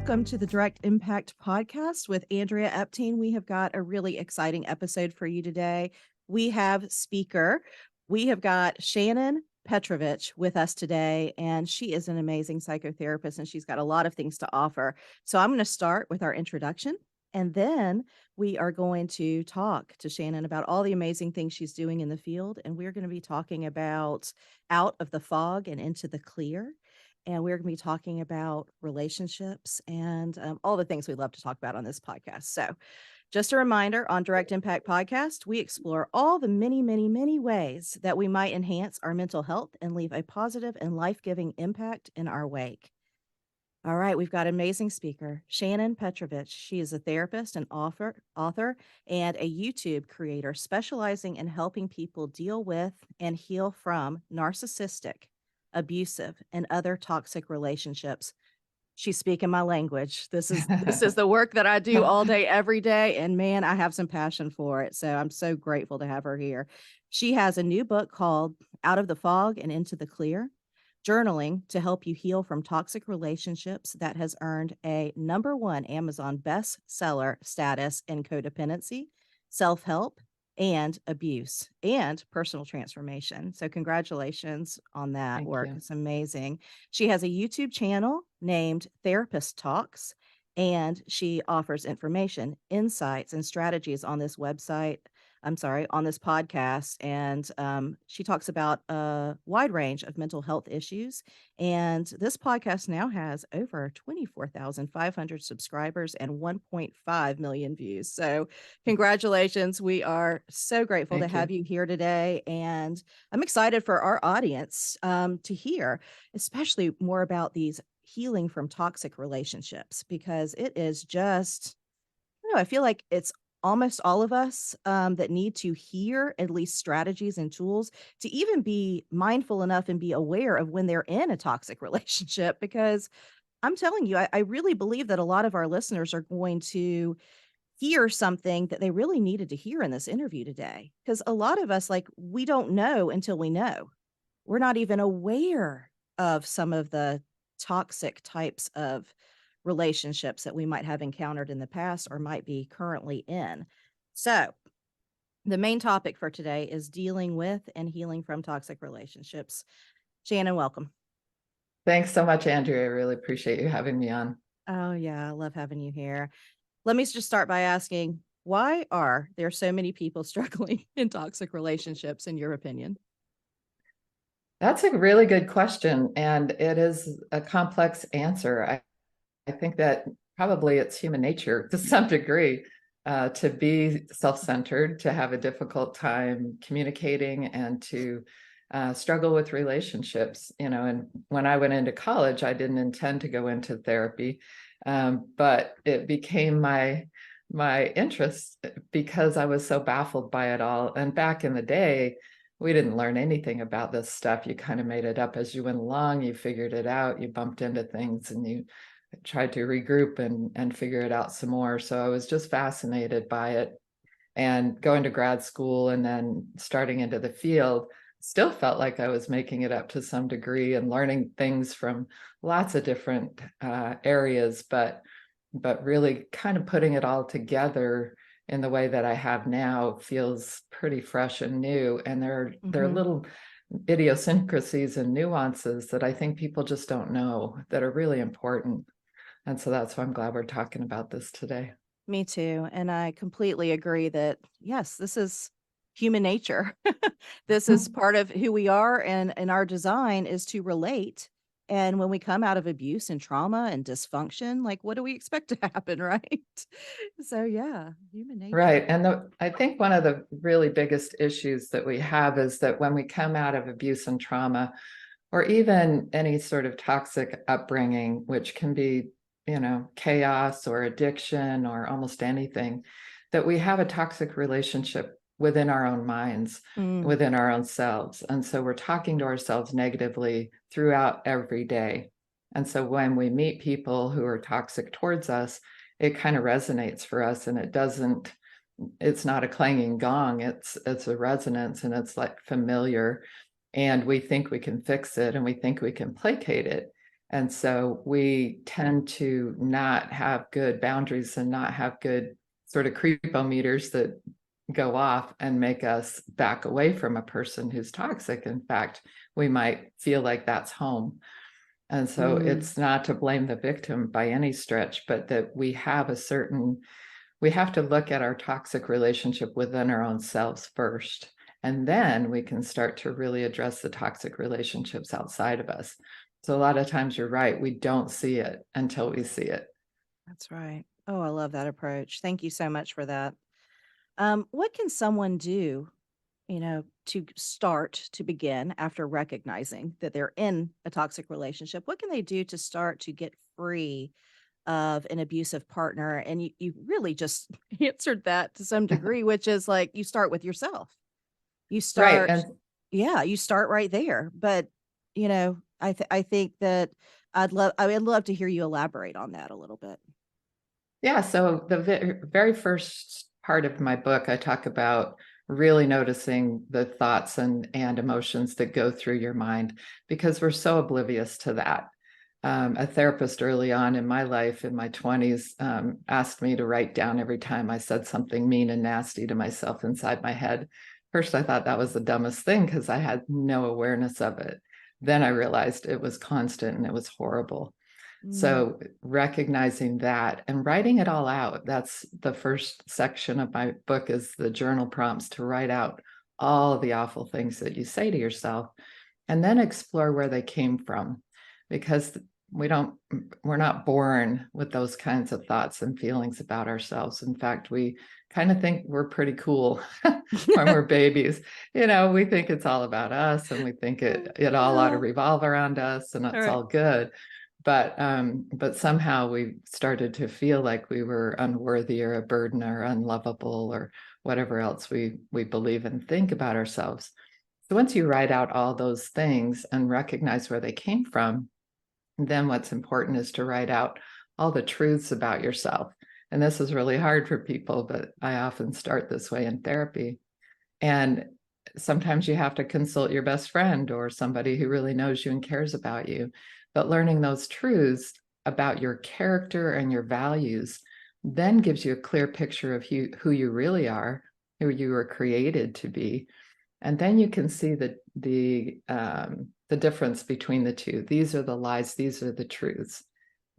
welcome to the Direct Impact Podcast with Andrea Epstein. We have got a really exciting episode for you today. We have got Shannon Petrovich with us today, and she is an amazing psychotherapist, and she's got a lot of things to offer. So I'm going to start with our introduction, and then we are going to talk to Shannon about all the amazing things she's doing in the field, and we're going to be talking about out of the fog and into the clear. And we're going to be talking about relationships and all the things we love to talk about on this podcast. So, just a reminder, on Direct Impact Podcast, we explore all the many, many, many ways that we might enhance our mental health and leave a positive and life-giving impact in our wake. All right, we've got an amazing speaker, Shannon Petrovich. She is a therapist and author, and a YouTube creator specializing in helping people deal with and heal from narcissistic, abusive, and other toxic relationships. She's speaking my language. This is the work that I do all day, every day, and man, I have some passion for it. So I'm so grateful to have her here. She has a new book called Out of the Fog and Into the Clear: Journaling to Help You Heal from Toxic Relationships, that has earned a #1 Amazon bestseller status in codependency, self-help, and abuse and personal transformation. So congratulations on that Thank work. you. It's amazing. She has a YouTube channel named Therapist Talks, and she offers information, insights, and strategies on this website. On this podcast. And she talks about a wide range of mental health issues. And this podcast now has over 24,500 subscribers and 1.5 million views. So congratulations. We are so grateful to Thank have you. you here today. And I'm excited for our audience to hear, especially more about these healing from toxic relationships, because it is just, I feel like it's almost all of us that need to hear at least strategies and tools to even be mindful enough and be aware of when they're in a toxic relationship. Because I'm telling you, I really believe that a lot of our listeners are going to hear something that they really needed to hear in this interview today. Because a lot of us, like, we don't know until we know. We're not even aware of some of the toxic types of relationships that we might have encountered in the past or might be currently in. So, the main topic for today is dealing with and healing from toxic relationships. Shannon, welcome. Thanks so much, Andrea. I really appreciate you having me on. Oh, yeah, I love having you here. Let me just start by asking, why are there so many people struggling in toxic relationships, in your opinion? That's a really good question, and it is a complex answer. I think that probably it's human nature to some degree to be self-centered, to have a difficult time communicating, and to struggle with relationships. And when I went into college, I didn't intend to go into therapy, but it became my interest because I was so baffled by it all. And back in the day, we didn't learn anything about this stuff. You kind of made it up as you went along. You figured it out. You bumped into things and you tried to regroup and figure it out some more. So I was just fascinated by it. And going to grad school and then starting into the field, still felt like I was making it up to some degree and learning things from lots of different areas, but really kind of putting it all together in the way that I have now feels pretty fresh and new. And there are little idiosyncrasies and nuances that I think people just don't know that are really important. And so that's why I'm glad we're talking about this today. Me too. And I completely agree that, yes, this is human nature. This is part of who we are, and our design is to relate. And when we come out of abuse and trauma and dysfunction, like, what do we expect to happen, right? So yeah, human nature. Right. And I think one of the really biggest issues that we have is that when we come out of abuse and trauma, or even any sort of toxic upbringing, which can be, chaos or addiction or almost anything, that we have a toxic relationship within our own minds, within our own selves. And so we're talking to ourselves negatively throughout every day. And so when we meet people who are toxic towards us, it kind of resonates for us, and it's not a clanging gong, it's a resonance, and it's like familiar, and we think we can fix it and we think we can placate it. And so we tend to not have good boundaries and not have good sort of creepometers that go off and make us back away from a person who's toxic. In fact, we might feel like that's home. And so it's not to blame the victim by any stretch, but that we have we have to look at our toxic relationship within our own selves first. And then we can start to really address the toxic relationships outside of us. So a lot of times you're right, we don't see it until we see it. That's right. Oh, I love that approach. Thank you so much for that. What can someone do, to start to begin after recognizing that they're in a toxic relationship? What can they do to start to get free of an abusive partner? And you really just answered that to some degree, which is like you start with yourself. You Right. start, And yeah, you start right there. But, I think that I would love to hear you elaborate on that a little bit. yeah, so the very first part of my book, I talk about really noticing the thoughts and emotions that go through your mind because we're so oblivious to that. A therapist early on in my life, in my 20s, asked me to write down every time I said something mean and nasty to myself inside my head. First, I thought that was the dumbest thing because I had no awareness of it. Then I realized it was constant and it was horrible. Mm, So recognizing that and writing it all out, that's the first section of my book is the journal prompts to write out all the awful things that you say to yourself and then explore where they came from because we don't we're not born with those kinds of thoughts and feelings about ourselves. In fact, we kind of think we're pretty cool when we're babies. We think it's all about us and we think it all ought to well, revolve around us and all it's right. all good. But somehow we started to feel like we were unworthy or a burden or unlovable or whatever else we believe and think about ourselves. So once you write out all those things and recognize where they came from, then what's important is to write out all the truths about yourself. And this is really hard for people, but I often start this way in therapy. And sometimes you have to consult your best friend or somebody who really knows you and cares about you. But learning those truths about your character and your values then gives you a clear picture of who you really are, who you were created to be. And then you can see the difference between the two. These are the lies, these are the truths.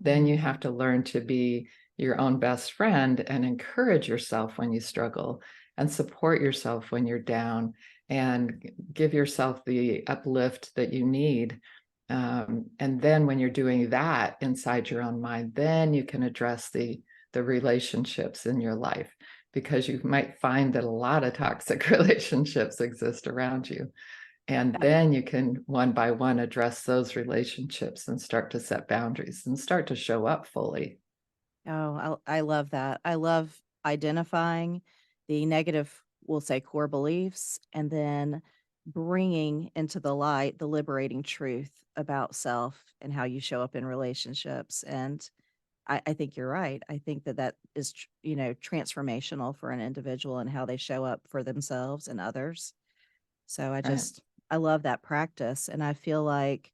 Then you have to learn to be your own best friend and encourage yourself when you struggle and support yourself when you're down and give yourself the uplift that you need. And then when you're doing that inside your own mind, then you can address the relationships in your life because you might find that a lot of toxic relationships exist around you. And then you can one by one address those relationships and start to set boundaries and start to show up fully. Oh, I love that. I love identifying the negative, we'll say, core beliefs, and then bringing into the light the liberating truth about self and how you show up in relationships. And I think you're right. I think that that is, transformational for an individual and how they show up for themselves and others. So Right. I love that practice. And I feel like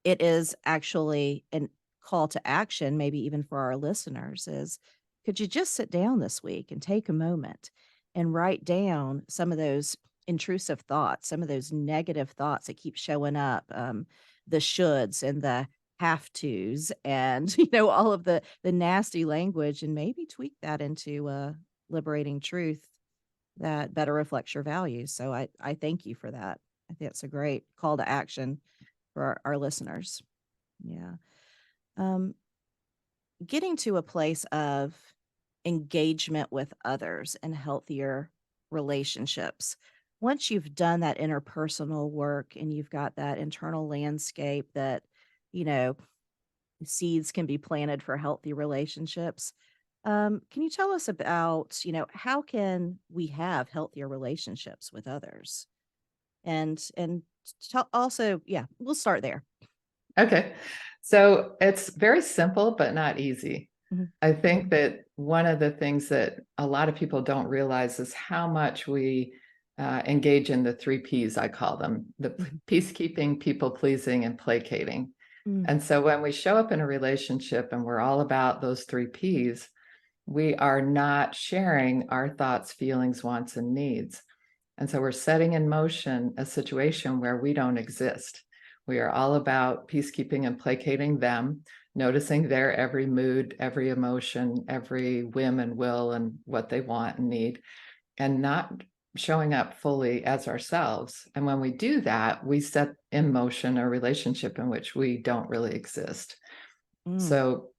it is actually an call to action, maybe even for our listeners, is could you just sit down this week and take a moment and write down some of those intrusive thoughts, some of those negative thoughts that keep showing up, the shoulds and the have tos, and all of the nasty language, and maybe tweak that into a liberating truth that better reflects your values. So I thank you for that. I think that's a great call to action for our listeners. Yeah. Um, Getting to a place of engagement with others and healthier relationships. Once you've done that interpersonal work and you've got that internal landscape that, you know, seeds can be planted for healthy relationships. Can you tell us about, how can we have healthier relationships with others? And also, yeah, we'll start there. Okay. So it's very simple, but not easy. Mhm, I think that one of the things that a lot of people don't realize is how much we engage in the three P's, I call them the mhm, peacekeeping, people pleasing, and placating. Mm. And so when we show up in a relationship and we're all about those three P's, we are not sharing our thoughts, feelings, wants, and needs. And so we're setting in motion a situation where we don't exist. We are all about peacekeeping and placating them, noticing their every mood, every emotion, every whim and will, and what they want and need, and not showing up fully as ourselves. And when we do that, we set in motion a relationship in which we don't really exist. Mm. So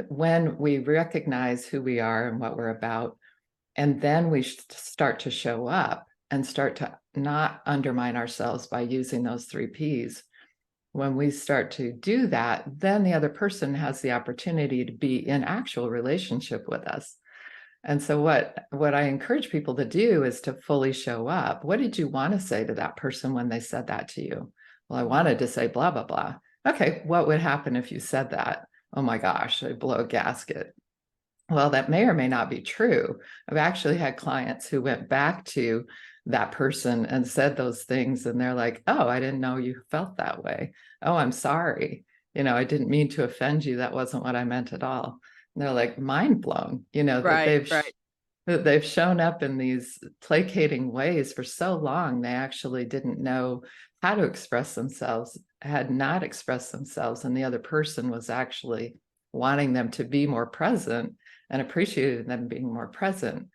when we recognize who we are and what we're about, and then we start to show up and start to not undermine ourselves by using those three P's. When we start to do that, then the other person has the opportunity to be in actual relationship with us. And so what I encourage people to do is to fully show up. What did you want to say to that person when they said that to you? Well, I wanted to say blah, blah, blah. Okay, what would happen if you said that? Oh my gosh, I'd blow a gasket. Well, that may or may not be true. I've actually had clients who went back to that person and said those things, and they're like, oh, I didn't know you felt that way. Oh, I'm sorry. I didn't mean to offend you. That wasn't what I meant at all. And they're like mind blown, that Right, right. they've shown up in these placating ways for so long. They actually didn't know how to express themselves, had not expressed themselves, and the other person was actually wanting them to be more present and appreciated them being more present.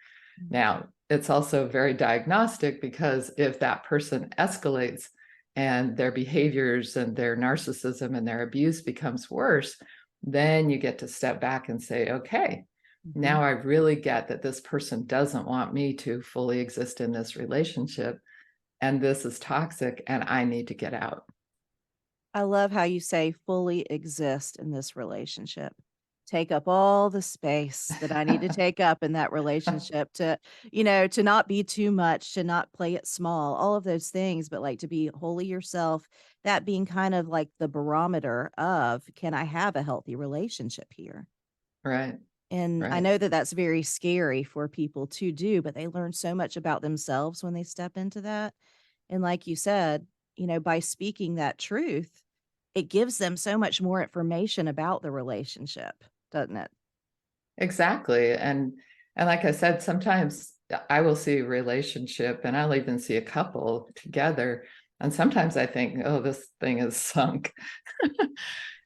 Now, it's also very diagnostic, because if that person escalates and their behaviors and their narcissism and their abuse becomes worse, then you get to step back and say, okay, now I really get that this person doesn't want me to fully exist in this relationship, and this is toxic, and I need to get out. I love how you say fully exist in this relationship. Take up all the space that I need to take up in that relationship to not be too much, to not play it small, all of those things, but like to be wholly yourself, that being kind of like the barometer of, can I have a healthy relationship here? Right, And I right. know that that's very scary for people to do, but they learn so much about themselves when they step into that. And like you said, by speaking that truth, it gives them so much more information about the relationship, doesn't it? Exactly. And like I said, sometimes I will see a relationship, and I'll even see a couple together. And sometimes I think, oh, this thing is sunk.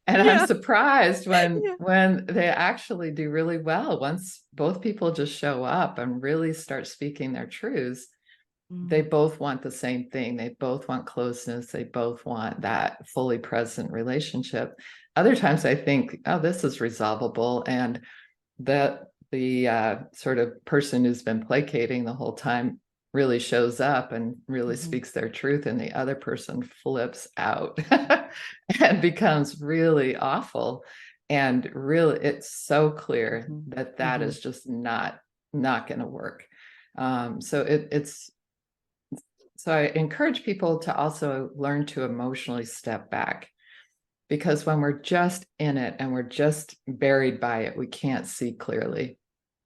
And I'm Yeah. surprised when Yeah. when they actually do really well. Once both people just show up and really start speaking their truths, they Mm. both want the same thing. They both want closeness. They both want that fully present relationship. Other times I think, oh, this is resolvable. And that the sort of person who's been placating the whole time really shows up and really Mhm. speaks their truth, and the other person flips out and becomes really awful. And really, it's so clear Mhm. that that Mhm. is just not going to work. It's so I encourage people to also learn to emotionally step back, because when we're just in it and we're just buried by it, we can't see clearly.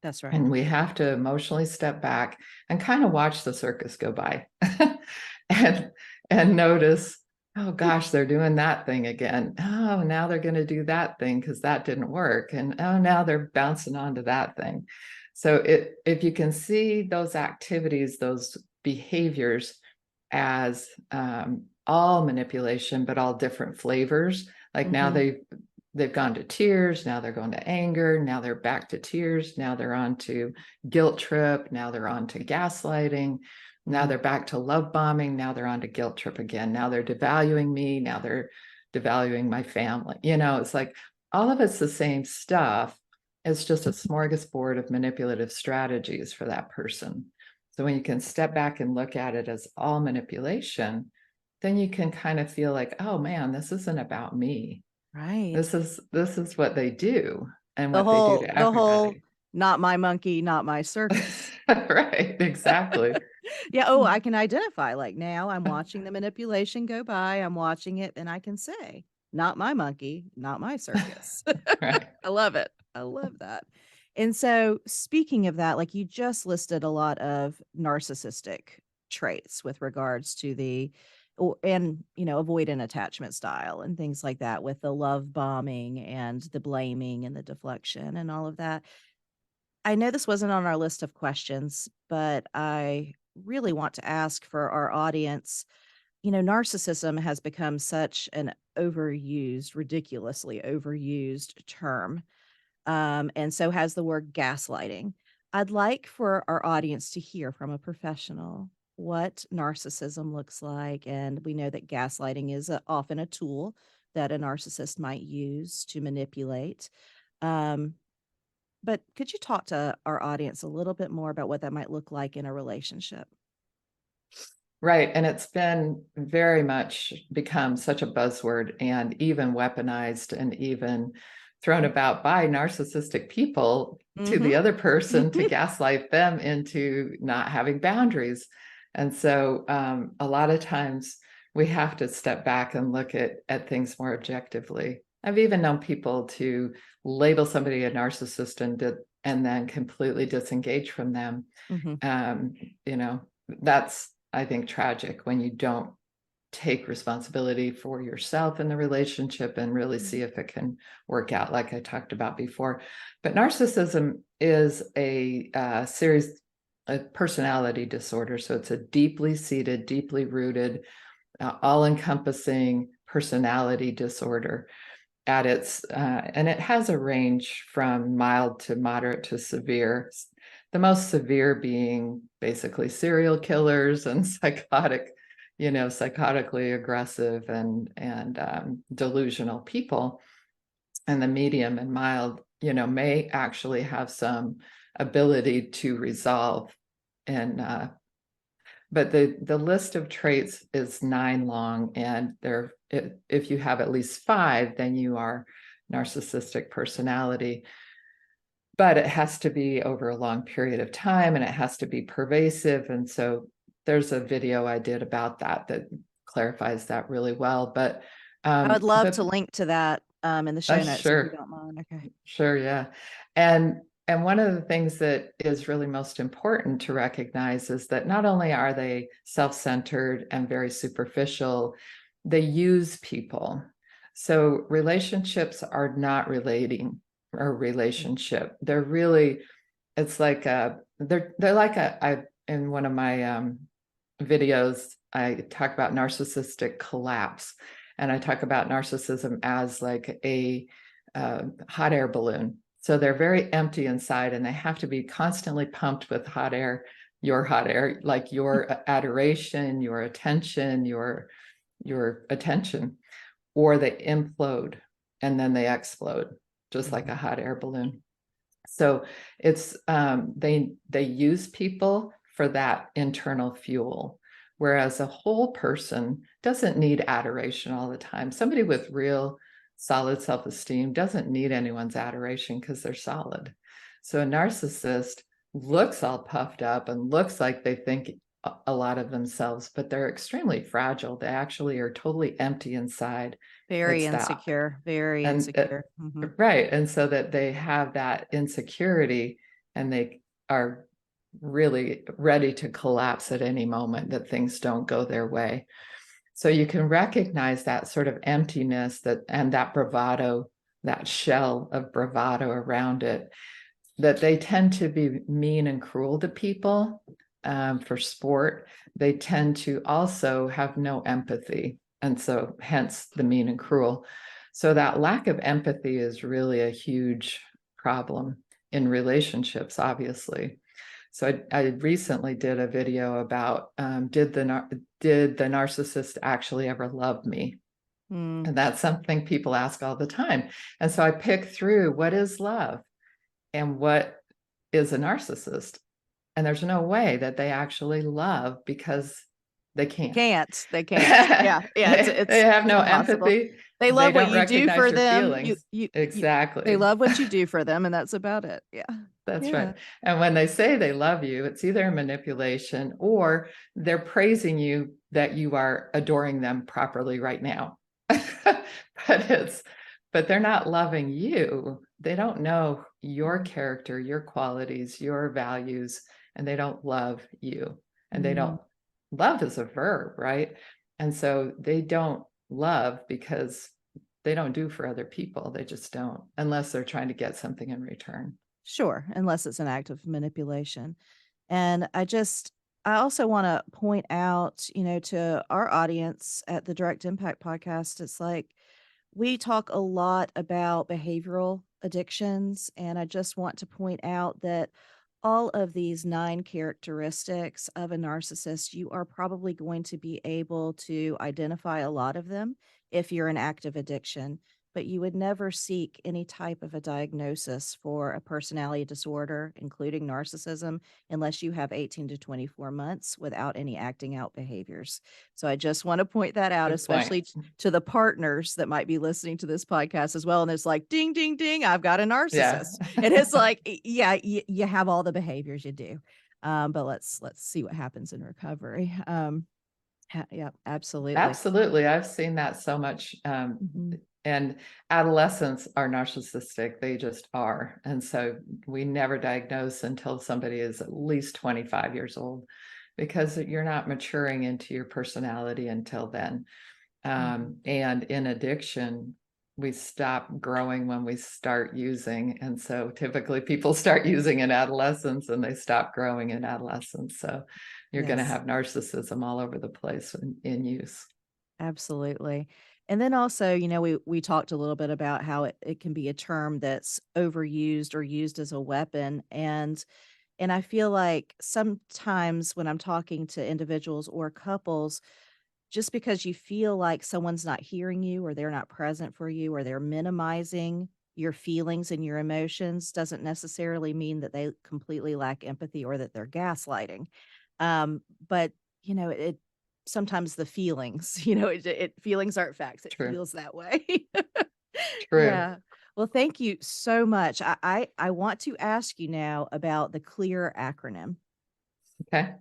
That's right. And we have to emotionally step back and kind of watch the circus go by and notice, oh gosh, they're doing that thing again. Oh, now they're going to do that thing because that didn't work. And oh, now they're bouncing onto that thing. So if you can see those activities, those behaviors as all manipulation, but all different flavors. Like now Mhm. they've gone to tears, now they're going to anger, now they're back to tears, now they're on to guilt trip, now they're on to gaslighting, now Mhm. they're back to love bombing, now they're on to guilt trip again, now they're devaluing me, now they're devaluing my family. It's like all of it's the same stuff. It's just a smorgasbord of manipulative strategies for that person. So when you can step back and look at it as all manipulation, then you can kind of feel like, oh man, this isn't about me. Right. This is what they do, and The what they do whole to the whole everybody. not my monkey, not my circus. Right, exactly. Yeah, oh, I can identify, like, now I'm watching the manipulation go by, I'm watching it, and I can say, "Not my monkey, not my circus." Right. I love it. I love that. And so, speaking of that, like, you just listed a lot of narcissistic traits with regards to the and avoidant attachment style and things like that, with the love bombing and the blaming and the deflection and all of that. I know this wasn't on our list of questions, but I really want to ask for our audience. Narcissism has become such an overused, ridiculously overused term. And so has the word gaslighting. I'd like for our audience to hear from a professional what narcissism looks like. And we know that gaslighting is often a tool that a narcissist might use to manipulate. Um, but could you talk to our audience a little bit more about what that might look like in a relationship? Right. And it's been very much become such a buzzword and even weaponized and even thrown about by narcissistic people to the Mm-hmm. other person to gaslight them into not having boundaries. And so a lot of times we have to step back and look at things more objectively. I've even known people to label somebody a narcissist and then completely disengage from them. Mm-hmm. Um, that's, I think, tragic when you don't take responsibility for yourself in the relationship and really see if it can work out, like I talked about before. But narcissism is a personality disorder. So it's a deeply seated, deeply rooted, all-encompassing personality disorder at its, and it has a range from mild to moderate to severe. The most severe being basically serial killers and psychotically aggressive and delusional people. And the medium and mild, may actually have some ability to resolve. And but the list of traits is 9 long, and if you have at least 5, then you are narcissistic personality. But it has to be over a long period of time, and it has to be pervasive. And so there's a video I did about that clarifies that really well. But I would love to but link to that in the show notes if you sure. don't mind. Okay. Sure, yeah. And one of the things that is really most important to recognize is that not only are they self-centered and very superficial, they use people. So relationships are not relating or relationship. They're really, it's like they're like in one of my videos, I talk about narcissistic collapse, and I talk about narcissism as like a hot air balloon. So they're very empty inside, and they have to be constantly pumped with hot air, like your adoration, your attention, your attention, or they implode and then they explode, just like a hot air balloon. So it's they use people for that internal fuel, whereas a whole person doesn't need adoration all the time. Somebody with real solid self-esteem doesn't need anyone's adoration because they're solid. So a narcissist looks all puffed up and looks like they think a lot of themselves, but they're extremely fragile. They actually are totally empty inside. Very It's that. insecure, very And insecure. Mhm. right. And so that they have that insecurity and they are really ready to collapse at any moment that things don't go their way. So you can recognize that sort of emptiness and that bravado, that shell of bravado around it, that they tend to be mean and cruel to people for sport. They tend to also have no empathy. And so hence the mean and cruel. So that lack of empathy is really a huge problem in relationships, obviously. So I recently did a video about did the narcissist actually ever love me? Mm. And that's something people ask all the time. And so I picked through what is love and what is a narcissist. And there's no way that they actually love because they They can't. can't. They can't. Yeah. Yeah. They have It's no impossible. empathy. They They love what don't you do recognize for your them. feelings. They Exactly. love what you do for them, and that's about it. Yeah. That's Yeah. right. And when they say they love you, it's either a manipulation or they're praising you that you are adoring them properly right now. But they're not loving you. They don't know your character, your qualities, your values, and they don't love you. And they Mm. don't, love is a verb, right? And so they don't love because they don't do for other people. They just don't, unless they're trying to get something in return. Sure, unless it's an act of manipulation. And I also want to point out, to our audience at the Direct Impact podcast, it's like we talk a lot about behavioral addictions. And I just want to point out that all of these 9 characteristics of a narcissist, you are probably going to be able to identify a lot of them if you're in active addiction, but you would never seek any type of a diagnosis for a personality disorder, including narcissism, unless you have 18 to 24 months without any acting out behaviors. So I just want to point that out, Good point. especially to the partners that might be listening to this podcast as well. And it's like, ding, ding, ding, I've got a Yeah. narcissist. And it's like, yeah, you have all the behaviors you do. But let's see what happens in recovery. Yeah, absolutely. Absolutely. I've seen that so much. Mhm. And adolescents are narcissistic. They just are. And so we never diagnose until somebody is at least 25 years old because you're not maturing into your personality until then. And in addiction, we stop growing when we start using. And so typically people start using in adolescence and they stop growing in adolescence. So you're going to Yes. have narcissism all over the place in use. Absolutely. And then also, we talked a little bit about how it can be a term that's overused or used as a weapon. And I feel like sometimes when I'm talking to individuals or couples, just because you feel like someone's not hearing you or they're not present for you or they're minimizing your feelings and your emotions doesn't necessarily mean that they completely lack empathy or that they're gaslighting. But it sometimes the feelings, feelings aren't facts. It True. feels that way. True. Yeah. Well, thank you so much. I want to ask you now about the CLEAR acronym. Okay.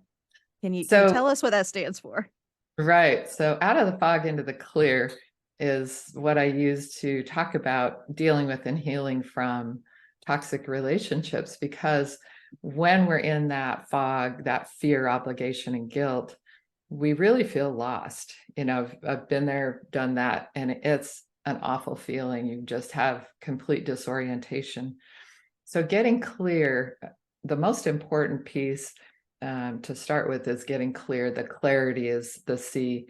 Can you So, tell us what that stands for? right. So, out of the fog into the clear is what I use to talk about dealing with and healing from toxic relationships. Because when we're in that fog, that fear, obligation, and guilt, we really feel lost. I've been there, done that, and it's an awful feeling. You just have complete disorientation. So, getting clear, the most important piece to start with is getting clear. The clarity is the C.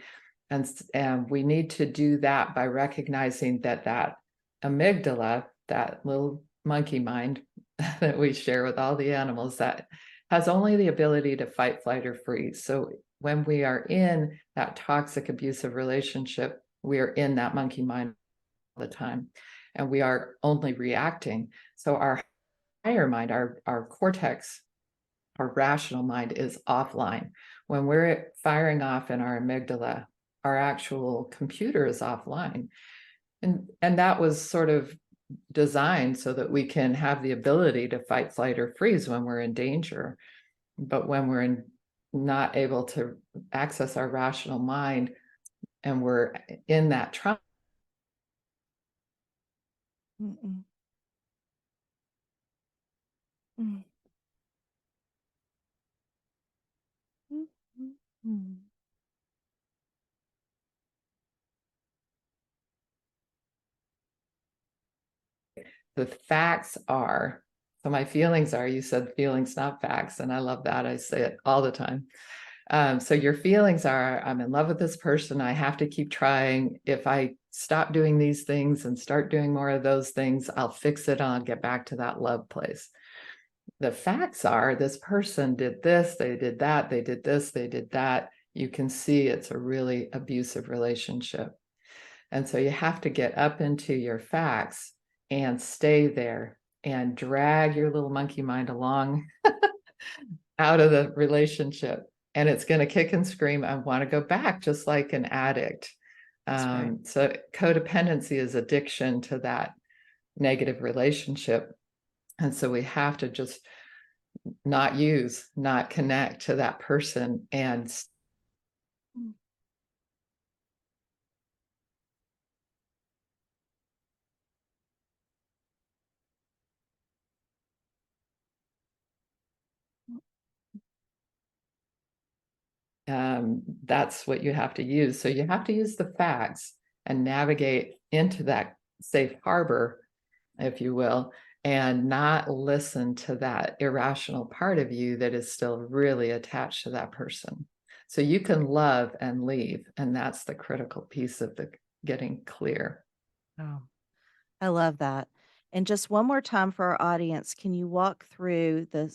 And we need to do that by recognizing that amygdala, that little monkey mind that we share with all the animals, that has only the ability to fight, flight, or freeze. So when we are in that toxic, abusive relationship, we are in that monkey mind all the time, and we are only reacting. So our higher mind, our cortex, our rational mind is offline. When we're firing off in our amygdala, our actual computer is offline. And that was sort of designed so that we can have the ability to fight, flight, or freeze when we're in danger. But when we're not able to access our rational mind and we're in that trauma, Mm-mm. Mm. Mm, mm, mm. the facts are, so my feelings are, you said feelings, not facts. And I love that. I say it all the time. So your feelings are, I'm in love with this person. I have to keep trying. If I stop doing these things and start doing more of those things, I'll fix it. I'll get back to that love place. The facts are, this person did this, they did that, they did this, they did that. You can see it's a really abusive relationship. And so you have to get up into your facts and stay there and drag your little monkey mind along out of the relationship. And it's going to kick and scream, I want to go back, just like an addict. That's right. So codependency is addiction to that negative relationship. And so we have to just not use, not connect to that person. And Mm, mm, that's what you have to use. So you have to use the facts and navigate into that safe harbor, if you will, and not listen to that irrational part of you that is still really attached to that person. So you can love and leave. And that's the critical piece of the getting clear. Oh, I love that. And just one more time for our audience, can you walk through the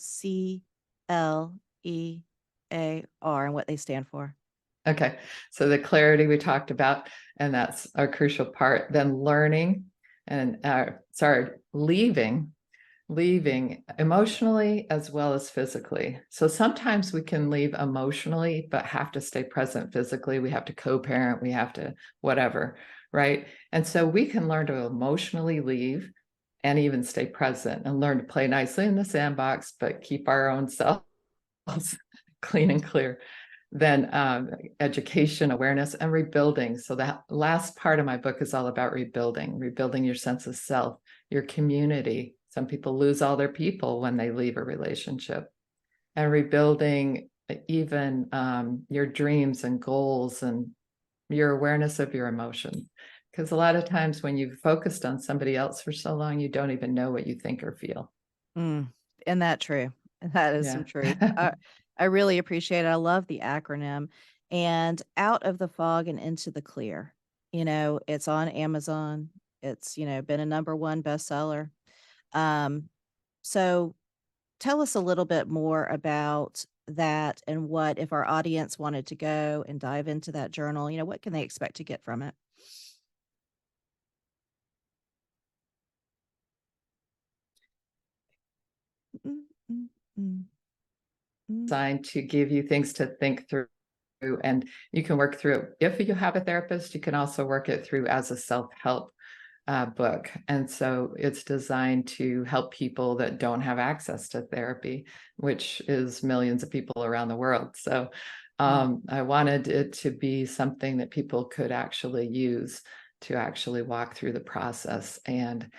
CLEAR and what they stand for? Okay. So the clarity we talked about, and that's a crucial part. Then learning and leaving emotionally as well as physically. So sometimes we can leave emotionally, but have to stay present physically. We have to co-parent, we have to whatever, right? And so we can learn to emotionally leave and even stay present and learn to play nicely in the sandbox, but keep our own selves clean and clear. Then education, awareness, and rebuilding. So that last part of my book is all about rebuilding your sense of self, your community. Some people lose all their people when they leave a relationship, and rebuilding even your dreams and goals and your awareness of your emotions. Because a lot of times when you've focused on somebody else for so long, you don't even know what you think or feel. Mm, isn't that true? That is some Yeah. truth. I really appreciate it. I love the acronym. And Out of the Fog and Into the Clear. It's on Amazon. It's, been a number one bestseller. Um, so tell us a little bit more about that and what, if our audience wanted to go and dive into that journal, what can they expect to get from it? Mm, mm, mm, mm, Designed to give you things to think through, and you can work through it. If you have a therapist, you can also work it through as a self-help book. And so it's designed to help people that don't have access to therapy, which is millions of people around the world. So mm. I wanted it to be something that people could actually use to actually walk through the process. And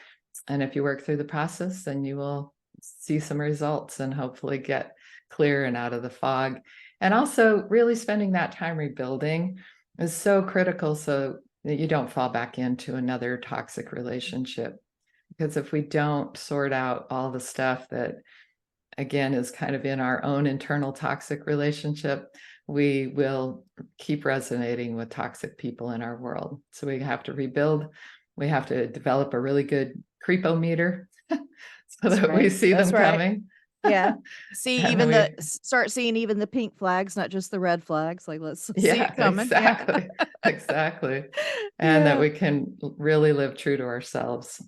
if you work through the process, then you will see some results and hopefully get clear and out of the fog. And also really spending that time rebuilding is so critical so that you don't fall back into another toxic relationship. Because if we don't sort out all the stuff that, again, is kind of in our own internal toxic relationship, we will keep resonating with toxic people in our world. So we have to rebuild. We have to develop a really good creepometer so That's that we right. see That's them right. coming. Yeah. See And then even the start seeing even the pink flags, not just the red flags. Like, let's see yeah, it coming. Yeah. exactly. Exactly. And that Yeah. we can really live true to ourselves.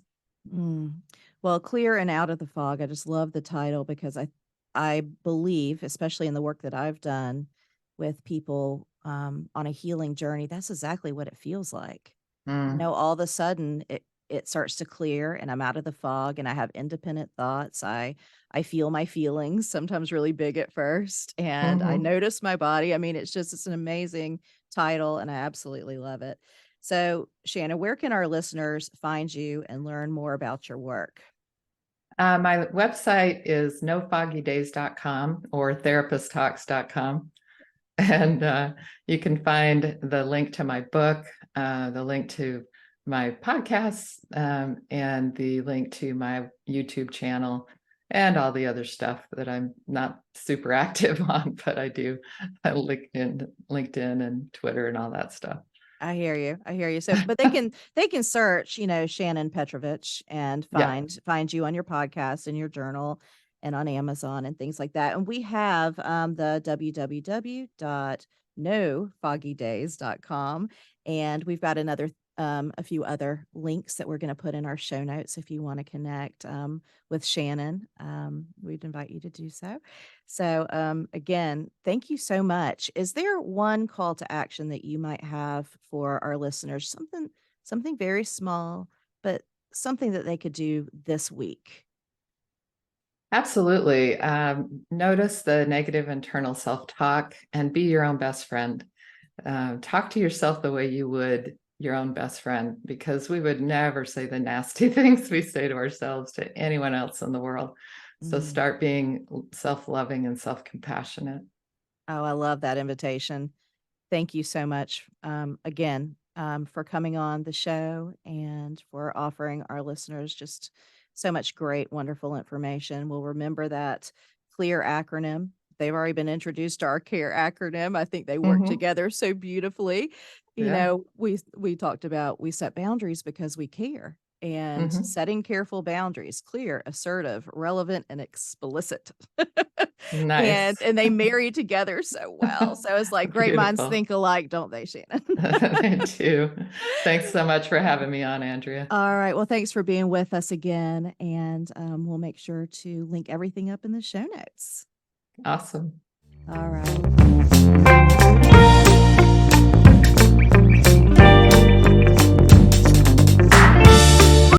Mm. Well, Clear and Out of the Fog. I just love the title because I believe, especially in the work that I've done with people on a healing journey, that's exactly what it feels like. Mm. All of a sudden it starts to clear and I'm out of the fog and I have independent thoughts. I feel my feelings, sometimes really big at first, and I Mhm. notice my body. I mean, it's an amazing title and I absolutely love it. So, Shannon, where can our listeners find you and learn more about your work? My website is nofoggydays.com or therapisttalks.com. And you can find the link to my book, the link to my podcasts, and the link to my YouTube channel and all the other stuff that I'm not super active on, but I do LinkedIn and Twitter and all that stuff. I hear you. I hear you. So, but they can search, Shannon Petrovich and Yeah, find you on your podcast and your journal and on Amazon and things like that. And we have the www.nofoggydays.com, and we've got a few other links that we're going to put in our show notes if you want to connect with Shannon. We'd invite you to do so. So, again, thank you so much. Is there one call to action that you might have for our listeners? Something very small, but something that they could do this week. absolutely. Notice the negative internal self-talk and be your own best friend. Talk to yourself the way you would your own best friend, because we would never say the nasty things we say to ourselves to anyone else in the world. So Mm. start being self-loving and self-compassionate. Oh, I love that invitation. Thank you so much again for coming on the show and for offering our listeners just so much great, wonderful information. We'll remember that CLEAR acronym. They've already been introduced to our CARE acronym. I think they work Mhm. together so beautifully. You Yeah. know, we talked about we set boundaries because we care, and Mhm. setting careful boundaries, clear, assertive, relevant, and explicit. and Nice. and they marry together so well. So it's like great minds Beautiful. think alike, don't they, Shannon? They do. Thanks so much for having me on, Andrea. All right. Well, thanks for being with us again. And we'll make sure to link everything up in the show notes. Awesome. All right.